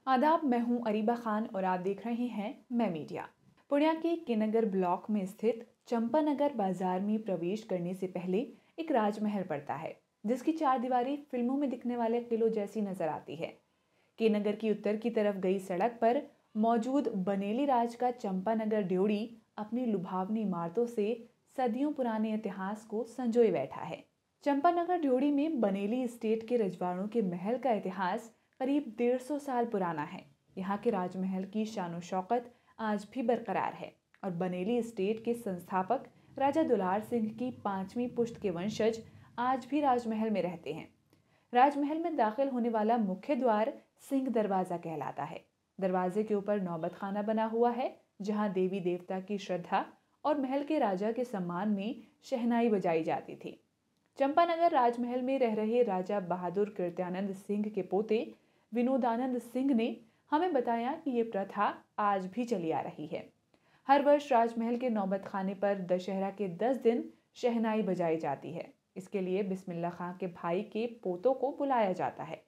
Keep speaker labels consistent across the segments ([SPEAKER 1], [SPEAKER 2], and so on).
[SPEAKER 1] आदाब, मैं हूं अरीबा खान और आप देख रहे हैं मैं मीडिया। पुणे के किनगर ब्लॉक में स्थित चंपानगर बाजार में प्रवेश करने से पहले एक राजमहल पड़ता है, जिसकी चार दीवारी फिल्मों में दिखने वाले किलों जैसी नजर आती है। किनगर की उत्तर की तरफ गई सड़क पर मौजूद बनेली राज का चंपानगर ड्योढ़ी अपनी लुभावनी इमारतों से सदियों पुराने इतिहास को संजोए बैठा है। चंपानगर ड्योढ़ी में बनेली स्टेट के रजवाड़ों के महल का इतिहास करीब 150 साल पुराना है। यहाँ के राजमहल की शानो शौकत आज भी बरकरार है और बनेली स्टेट के संस्थापक राजा दुलार सिंह की 5वीं पुश्त के वंशज आज भी राजमहल में रहते हैं। राजमहल में दाखिल होने वाला मुख्य द्वार सिंह दरवाजा कहलाता है। दरवाजे के ऊपर नौबत खाना बना हुआ है, जहाँ देवी देवता की श्रद्धा और महल के राजा के सम्मान में शहनाई बजाई जाती थी। चंपानगर राजमहल में रह रहे राजा बहादुर कृत्यानंद सिंह के पोते विनोदानंद सिंह ने हमें बताया कि ये प्रथा आज भी चली आ रही है। हर वर्ष राजमहल के नौबत खाने पर दशहरा के 10 दिन शहनाई बजाई जाती है। इसके लिए बिस्मिल्लाह खां के भाई के पोतों को बुलाया जाता है।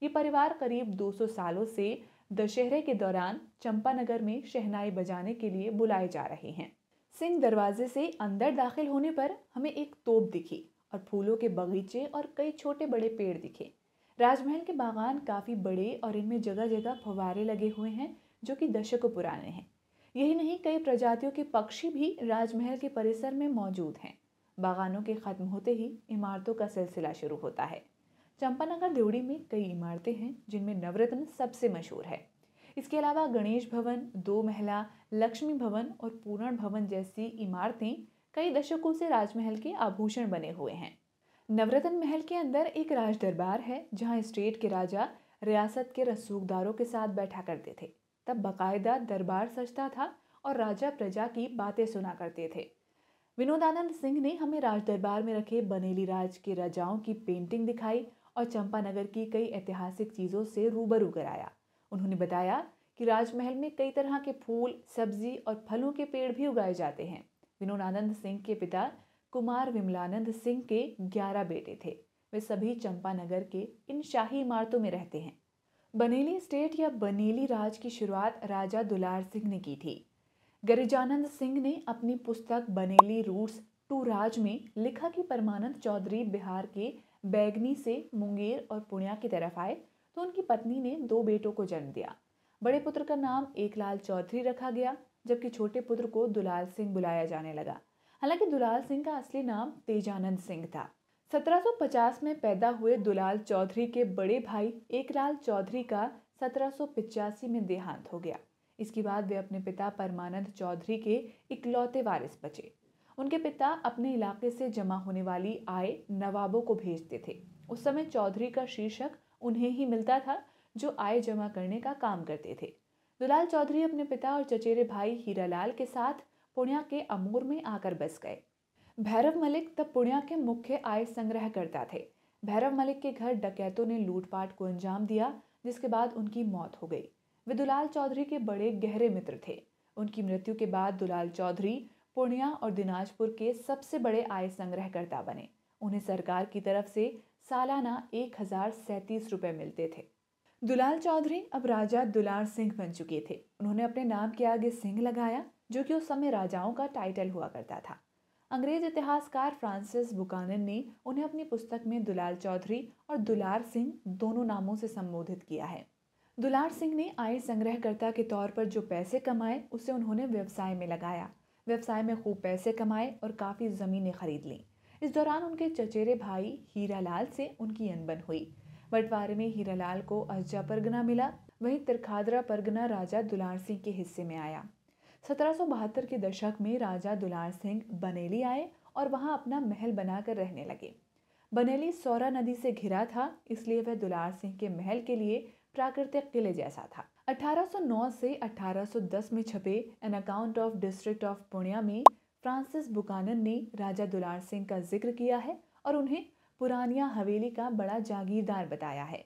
[SPEAKER 1] ये परिवार करीब 200 सालों से दशहरे के दौरान चंपानगर में शहनाई बजाने के लिए बुलाए जा रहे हैं। सिंह दरवाजे से अंदर दाखिल होने पर हमें एक तोप दिखी और फूलों के बगीचे और कई छोटे बड़े पेड़ दिखे। राजमहल के बागान काफ़ी बड़े और इनमें जगह जगह फव्वारे लगे हुए हैं, जो कि दशकों पुराने हैं। यही नहीं, कई प्रजातियों के पक्षी भी राजमहल के परिसर में मौजूद हैं। बागानों के खत्म होते ही इमारतों का सिलसिला शुरू होता है। चंपानगर ड्योढ़ी में कई इमारतें हैं, जिनमें नवरत्न सबसे मशहूर है। इसके अलावा गणेश भवन, 2 महला, लक्ष्मी भवन और पूरण भवन जैसी इमारतें कई दशकों से राजमहल के आभूषण बने हुए हैं। नवरत्न महल के अंदर एक राज दरबार है, जहां स्टेट के राजा रियासत के रसूखदारों के साथ बैठा करते थे। तब बाकायदा दरबार सजता था और राजा प्रजा की बातें सुना करते थे। विनोदानंद सिंह ने हमें राज दरबार में रखे बनेली राज के राजाओं की पेंटिंग दिखाई और चंपानगर की कई ऐतिहासिक चीज़ों से रूबरू कराया। उन्होंने बताया कि राजमहल में कई तरह के फूल, सब्जी और फलों के पेड़ भी उगाए जाते हैं। विनोदानंद सिंह के पिता कुमार विमलानंद सिंह के 11 बेटे थे। वे सभी चंपानगर के इन शाही इमारतों में रहते हैं। बनेली स्टेट या बनेली राज की शुरुआत राजा दुलार सिंह ने की थी। गिरिजानंद सिंह ने अपनी पुस्तक बनेली रूट्स टू राज में लिखा कि परमानंद चौधरी बिहार के बैगनी से मुंगेर और पुणे की तरफ आए तो उनकी पत्नी ने 2 बेटों को जन्म दिया। बड़े पुत्र का नाम एकलाल चौधरी रखा गया, जबकि छोटे पुत्र को दुलाल सिंह बुलाया जाने लगा। हालांकि दुलाल सिंह का असली नाम तेजानंद सिंह था। 1750 में पैदा हुए दुलाल चौधरी के बड़े भाई एकलाल चौधरी का 1785 में देहांत हो गया। इसके बाद वे अपने पिता परमानंद चौधरी के इकलौते वारिस बचे। उनके पिता अपने इलाके से जमा होने वाली आय नवाबों को भेजते थे। उस समय चौधरी का शीर्षक उन्हें ही मिलता था, जो आय जमा करने का काम करते थे। दुलाल चौधरी अपने पिता और चचेरे भाई हीरालाल के साथ पुणे के अमूर में आकर बस गए। भैरव मलिक तब पुणे के मुख्य आय संग्रह करता थे। भैरव मलिक के घर डकैतों ने लूटपाट को अंजाम दिया, जिसके बाद उनकी मौत हो गई। वे दुलाल चौधरी के बड़े गहरे मित्र थे। उनकी मृत्यु के बाद दुलाल चौधरी पुणे और दिनाजपुर के सबसे बड़े आय संग्रहकर्ता बने। उन्हें सरकार की तरफ से सालाना 1037 रुपये मिलते थे। दुलाल चौधरी अब राजा दुलार सिंह बन चुके थे। उन्होंने अपने नाम के आगे सिंह लगाया, जो कि उस समय राजाओं का टाइटल हुआ करता था। अंग्रेज इतिहासकार फ्रांसिस बुकानन ने उन्हें अपनी पुस्तक में दुलाल चौधरी और दुलार सिंह दोनों नामों से संबोधित किया है। दुलार सिंह ने आय संग्रहकर्ता के तौर पर जो पैसे कमाए, उसे उन्होंने व्यवसाय में लगाया। व्यवसाय में खूब पैसे कमाए और काफ़ी ज़मीनें खरीद लीं। इस दौरान उनके चचेरे भाई हीरालाल से उनकी अनबन हुई। बंटवारे में हीरालाल को अहजा परगना मिला, वहीं तिरखादरा परगना राजा दुलार सिंह के हिस्से में आया। 1772 के दशक में राजा दुलार सिंह बनेली आए और वहां अपना महल बनाकर रहने लगे। बनेली सौरा नदी से घिरा था, इसलिए वह दुलार सिंह के महल के लिए प्राकृतिक किले जैसा था। 1809 से 1810 में छपे an account of district of Pune में फ्रांसिस बुकानन ने राजा दुलार सिंह का जिक्र किया है और उन्हें पुरानिया हवेली का बड़ा जागीरदार बताया है।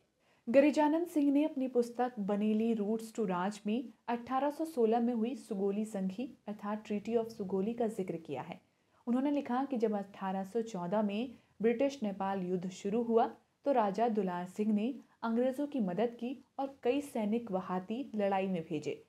[SPEAKER 1] गिरिजानंद सिंह ने अपनी पुस्तक बनेली रूट्स टू राज में 1816 में हुई सुगोली संधि अर्थात ट्रीटी ऑफ सुगोली का जिक्र किया है। उन्होंने लिखा कि जब 1814 में ब्रिटिश नेपाल युद्ध शुरू हुआ तो राजा दुलार सिंह ने अंग्रेजों की मदद की और कई सैनिक वहाती लड़ाई में भेजे।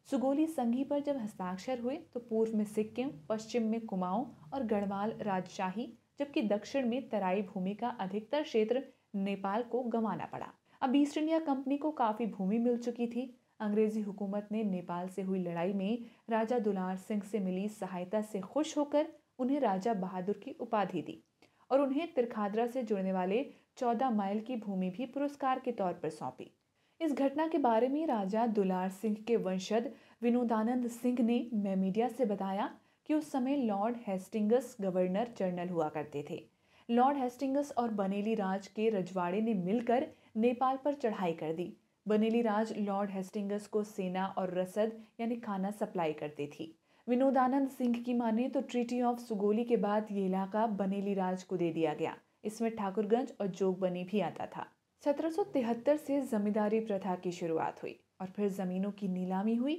[SPEAKER 1] सुगोली संधि पर जब हस्ताक्षर हुए तो पूर्व में सिक्किम, पश्चिम में कुमाऊं और गढ़वाल राजशाही, जबकि दक्षिण में तराई भूमि का अधिकतर क्षेत्र नेपाल को गंवाना पड़ा। अब ईस्ट इंडिया कंपनी को काफी भूमि मिल चुकी थी। अंग्रेजी हुकूमत ने नेपाल से हुई लड़ाई में राजा दुलार सिंह से मिली सहायता से खुश होकर उन्हें राजा बहादुर की उपाधि दी और उन्हें तिरखादरा से जुड़ने वाले 14 माइल की भूमि भी पुरस्कार के तौर पर सौंपी। इस घटना के बारे में राजा दुलार सिंह के वंशज विनोदानंद सिंह ने मीडिया से बताया कि उस समय लॉर्ड हेस्टिंगस गवर्नर जनरल हुआ करते थे। लॉर्ड हेस्टिंगस और बनेली राज के रजवाड़े ने मिलकर नेपाल पर चढ़ाई कर दी। बनेली राज लॉर्ड हेस्टिंगस को सेना और रसद यानी खाना सप्लाई करती थी। विनोदानंद सिंह की माने तो ट्रीटी ऑफ सुगोली के बाद ये इलाका बनेली राज को दे दिया गया। इसमें ठाकुरगंज और जोगबनी भी आता था। 1773 से जमींदारी प्रथा की शुरुआत हुई और फिर जमीनों की नीलामी हुई।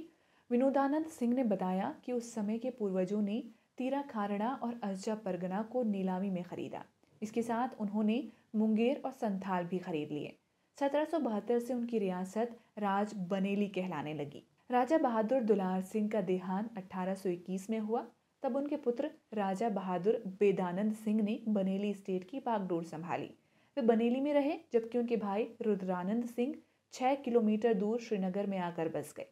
[SPEAKER 1] विनोदानंद सिंह ने बताया कि उस समय के पूर्वजों ने तीरा खारड़ा और अज्जा परगना को नीलामी में खरीदा। इसके साथ उन्होंने मुंगेर और संथाल भी खरीद लिए। 1772 से उनकी रियासत राज बनेली कहलाने लगी। राजा बहादुर दुलार सिंह का देहांत 1821 में हुआ। तब उनके पुत्र राजा बहादुर बेदानंद सिंह ने बनेली स्टेट की बागडोर संभाली। वे बनेली में रहे जबकि उनके भाई रुद्रानंद सिंह 6 किलोमीटर दूर श्रीनगर में आकर बस गए।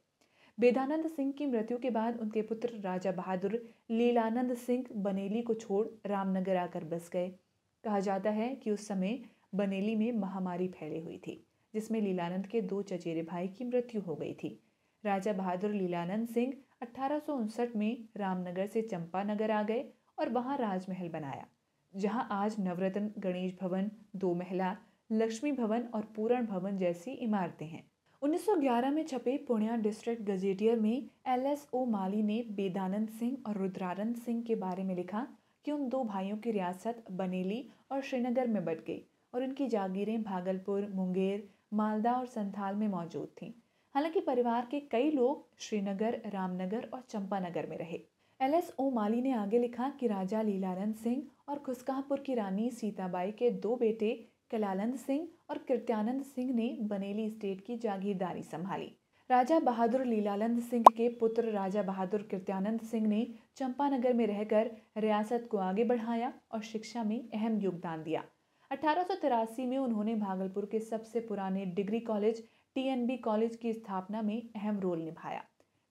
[SPEAKER 1] बेदानंद सिंह की मृत्यु के बाद उनके पुत्र राजा बहादुर लीलानंद सिंह बनेली को छोड़ रामनगर आकर बस गए। कहा जाता है कि उस समय बनेली में महामारी फैली हुई थी जिसमें लीलानंद के 2 चचेरे भाई की मृत्यु हो गई थी। राजा बहादुर लीलानंद सिंह 1859 में रामनगर से चंपानगर आ गए और वहां राजमहल बनाया, जहां आज नवरत्न, गणेश भवन, 2 महला, लक्ष्मी भवन और पूरण भवन जैसी इमारतें हैं। 1911 में छपे पूर्णिया डिस्ट्रिक्ट गजेटियर में LSO माली ने बेदानंद सिंह और रुद्रानंद सिंह के बारे में लिखा कि उन 2 भाइयों की रियासत बनेली और श्रीनगर में बट गई और उनकी जागीरें भागलपुर, मुंगेर, मालदा और संथाल में मौजूद थीं। हालांकि परिवार के कई लोग श्रीनगर, रामनगर और चंपानगर में रहे। LSO माली ने आगे लिखा कि राजा लीलानंद सिंह और खुसकाहपुर की रानी सीताबाई के 2 बेटे कलानंद सिंह और कृत्यानंद सिंह ने बनेली स्टेट की जागीरदारी संभाली। राजा बहादुर लीलानंद सिंह के पुत्र राजा बहादुर कृत्यानंद सिंह ने चंपानगर में रहकर रियासत को आगे बढ़ाया और शिक्षा में अहम योगदान दिया। 1883 में उन्होंने भागलपुर के सबसे पुराने डिग्री कॉलेज TNB कॉलेज की स्थापना में अहम रोल निभाया।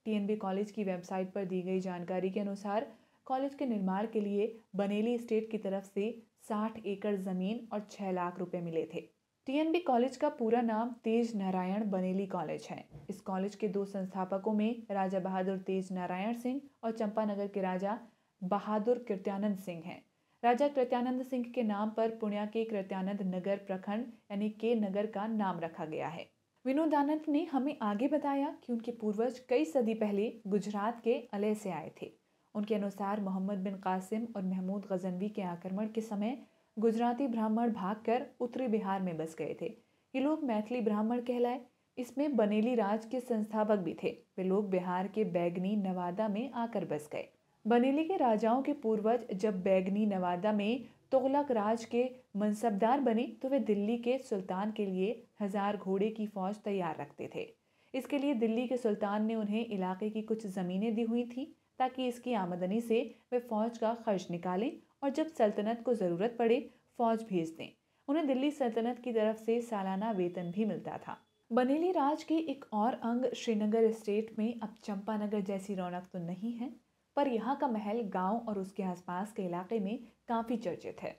[SPEAKER 1] TNB कॉलेज की वेबसाइट पर दी गई जानकारी के अनुसार कॉलेज के निर्माण के लिए बनेली स्टेट की तरफ से 60 एकड़ जमीन और 6 लाख रुपए मिले थे। TNB कॉलेज का पूरा नाम तेज नारायण बनेली कॉलेज है। इस कॉलेज के 2 संस्थापकों में राजा बहादुर तेज नारायण सिंह और चंपानगर के राजा बहादुर कृत्यानंद सिंह हैं। राजा कृत्यानंद सिंह के नाम पर पुण्या के कृत्यानंद नगर प्रखंड यानी के नगर का नाम रखा गया है। विनोदानंद ने हमें आगे बताया कि उनके पूर्वज कई सदी पहले गुजरात के अलय से आए थे। उनके अनुसार मोहम्मद बिन कासिम और महमूद गजनवी के आक्रमण के समय गुजराती ब्राह्मण भागकर उत्तरी बिहार में बस गए थे। ये लोग मैथिली ब्राह्मण कहलाए। इसमें बनेली राज के संस्थापक भी थे। वे लोग बिहार के बैगनी नवादा में आकर बस गए। बनेली के राजाओं के पूर्वज जब बैगनी नवादा में तुगलक राज के मनसबदार बने तो वे दिल्ली के सुल्तान के लिए 1000 घोड़े की फौज तैयार रखते थे। इसके लिए दिल्ली के सुल्तान ने उन्हें इलाके की कुछ ज़मीनें दी हुई थी ताकि इसकी आमदनी से वे फौज का खर्च निकालें और जब सल्तनत को ज़रूरत पड़े फौज भेज दें। उन्हें दिल्ली सल्तनत की तरफ से सालाना वेतन भी मिलता था। बनेली राज के एक और अंग श्रीनगर स्टेट में अब चंपानगर जैसी रौनक तो नहीं है, पर यहाँ का महल गांव और उसके आसपास के इलाके में काफ़ी चर्चित है।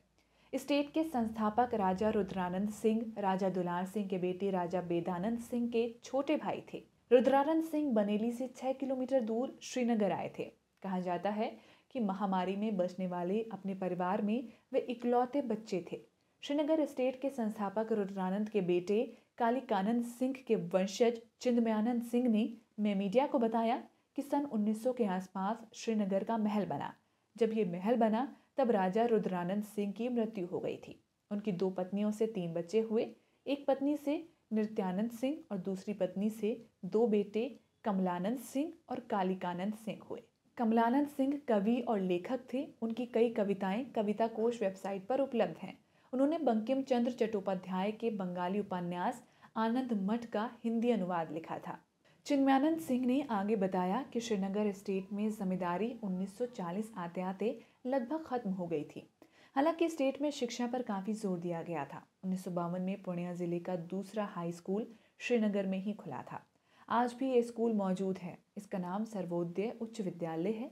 [SPEAKER 1] स्टेट के संस्थापक राजा रुद्रानंद सिंह राजा दुलार सिंह के बेटे राजा बेदानंद सिंह के छोटे भाई थे। रुद्रानंद सिंह बनेली से 6 किलोमीटर दूर श्रीनगर आए थे। कहा जाता है कि महामारी में बचने वाले अपने परिवार में वे इकलौते बच्चे थे। श्रीनगर स्टेट के संस्थापक रुद्रानंद के बेटे कालिकानंद सिंह के वंशज चिंदमयानंद सिंह ने मीडिया को बताया कि सन 1900 के आसपास श्रीनगर का महल बना। जब ये महल बना तब राजा रुद्रानंद सिंह की मृत्यु हो गई थी। उनकी 2 पत्नियों से 3 बच्चे हुए। एक पत्नी से नृत्यानंद सिंह और दूसरी पत्नी से 2 बेटे कमलानंद सिंह और कालिकानंद सिंह हुए। कमलानंद सिंह कवि और लेखक थे। उनकी कई कविताएं कविता कोश वेबसाइट पर उपलब्ध हैं। उन्होंने बंकिम चंद्र चट्टोपाध्याय के बंगाली उपन्यास आनंद मठ का हिंदी अनुवाद लिखा था। चिन्मयानंद सिंह ने आगे बताया कि श्रीनगर स्टेट में जमींदारी 1940 आते आते लगभग खत्म हो गई थी। हालांकि स्टेट में शिक्षा पर काफ़ी जोर दिया गया था। 1952 में पूर्णिया जिले का दूसरा हाई स्कूल श्रीनगर में ही खुला था। आज भी ये स्कूल मौजूद है। इसका नाम सर्वोदय उच्च विद्यालय है।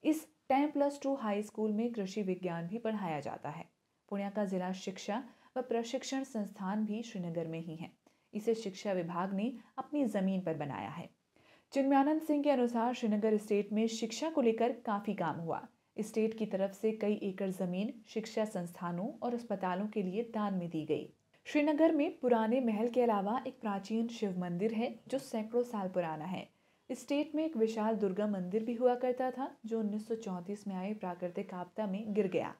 [SPEAKER 1] इस 10+2 हाई स्कूल में कृषि विज्ञान भी पढ़ाया जाता है। पूर्णिया का जिला शिक्षा व प्रशिक्षण संस्थान भी श्रीनगर में ही है। इसे शिक्षा विभाग ने अपनी जमीन पर बनाया है। चिन्मयानंद सिंह के अनुसार श्रीनगर स्टेट में शिक्षा को लेकर काफी काम हुआ। स्टेट की तरफ से कई एकड़ जमीन शिक्षा संस्थानों और अस्पतालों के लिए दान में दी गई। श्रीनगर में पुराने महल के अलावा एक प्राचीन शिव मंदिर है जो सैकड़ों साल पुराना है। स्टेट में एक विशाल दुर्गा मंदिर भी हुआ करता था जो 1934 में आए प्राकृतिक आपदा में गिर गया।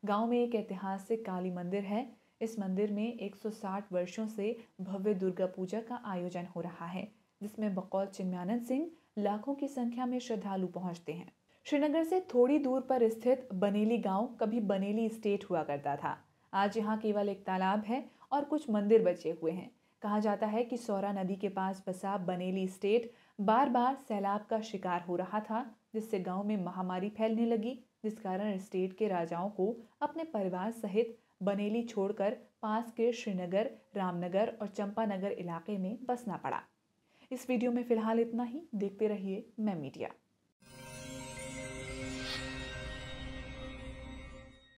[SPEAKER 1] गांव में एक ऐतिहासिक काली मंदिर है। इस मंदिर में 160 वर्षों से भव्य दुर्गा पूजा का आयोजन हो रहा है, जिसमें बकौल चिन्मयानंद सिंह लाखों की संख्या में श्रद्धालु पहुंचते हैं। श्रीनगर से थोड़ी दूर पर स्थित बनेली गांव कभी बनेली स्टेट हुआ करता था। आज यहाँ केवल एक तालाब है और कुछ मंदिर बचे हुए हैं। कहा जाता है कि सौरा नदी के पास बसा बनेली स्टेट बार बार सैलाब का शिकार हो रहा था, जिससे गांव में महामारी फैलने लगी, जिस कारण स्टेट के राजाओं को अपने परिवार सहित बनेली छोड़कर पास के श्रीनगर, रामनगर और चंपानगर इलाके में बसना पड़ा। इस वीडियो में फिलहाल इतना ही। देखते रहिए मैं मीडिया।